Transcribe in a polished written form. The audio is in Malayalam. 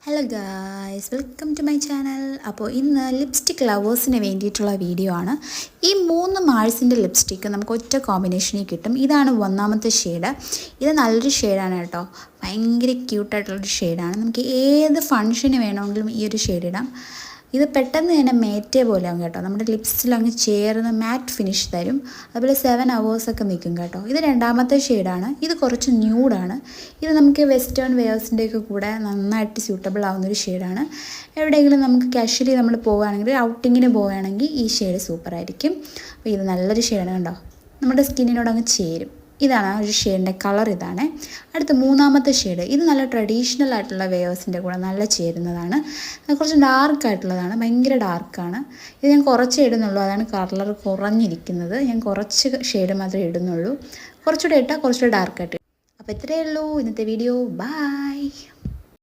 Hello guys, welcome to my channel. അപ്പോൾ ഇന്ന് ലിപ്സ്റ്റിക് ലവേഴ്സിന് വേണ്ടിയിട്ടുള്ള വീഡിയോ ആണ്. ഈ 3 മാഴ്സിൻ്റെ ലിപ്സ്റ്റിക്ക് നമുക്ക് ഒറ്റ കോമ്പിനേഷനിൽ കിട്ടും. ഇതാണ് ഒന്നാമത്തെ ഷെയ്ഡ്. ഇത് നല്ലൊരു ഷെയ്ഡാണ് കേട്ടോ. ഭയങ്കര ക്യൂട്ടായിട്ടുള്ളൊരു ഷെയ്ഡാണ്. നമുക്ക് ഏത് ഫങ്ഷന് വേണമെങ്കിലും ഈ ഒരു ഷെയ്ഡ് ഇടാം. ഇത് പെട്ടെന്ന് തന്നെ മേറ്റേ പോലെയാകും കേട്ടോ. നമ്മുടെ ലിപ്സിൽ അങ്ങ് ചേർന്ന് മാറ്റ് ഫിനിഷ് തരും. അതുപോലെ 7 hours നിൽക്കും കേട്ടോ. ഇത് രണ്ടാമത്തെ ഷെയ്ഡാണ്. ഇത് കുറച്ച് ന്യൂഡാണ്. ഇത് നമുക്ക് വെസ്റ്റേൺ വെയേഴ്സിൻ്റെയൊക്കെ കൂടെ നന്നായിട്ട് സ്യൂട്ടബിൾ ആവുന്നൊരു ഷെയ്ഡാണ്. എവിടെയെങ്കിലും നമുക്ക് കാഷ്വലി നമ്മൾ പോവുകയാണെങ്കിൽ, ഔട്ടിങ്ങിന് പോവുകയാണെങ്കിൽ ഈ ഷെയ്ഡ് സൂപ്പറായിരിക്കും. അപ്പോൾ ഇത് നല്ലൊരു ഷെയ്ഡാണ് കേട്ടോ. നമ്മുടെ സ്കിന്നിനോട് അങ്ങ് ചേരും. ഇതാണ് ആ ഒരു ഷെയ്ഡിൻ്റെ കളർ. ഇതാണ് അടുത്ത മൂന്നാമത്തെ ഷെയ്ഡ്. ഇത് നല്ല ട്രഡീഷണൽ ആയിട്ടുള്ള വെയേഴ്സിൻ്റെ കൂടെ നല്ല ചേരുന്നതാണ്. കുറച്ച് ഡാർക്കായിട്ടുള്ളതാണ്, ഭയങ്കര ഡാർക്കാണ്. ഇത് ഞാൻ കുറച്ച് ഇടുന്നുള്ളൂ, അതാണ് കളർ കുറഞ്ഞിരിക്കുന്നത്. ഞാൻ കുറച്ച് ഷെയ്ഡ് മാത്രമേ ഇടുന്നുള്ളൂ. കുറച്ചുകൂടെ ഇട്ടാൽ കുറച്ചുകൂടെ ഡാർക്കായിട്ട്. അപ്പോൾ ഇത്രയേ ഉള്ളൂ ഇന്നത്തെ വീഡിയോ. ബൈ.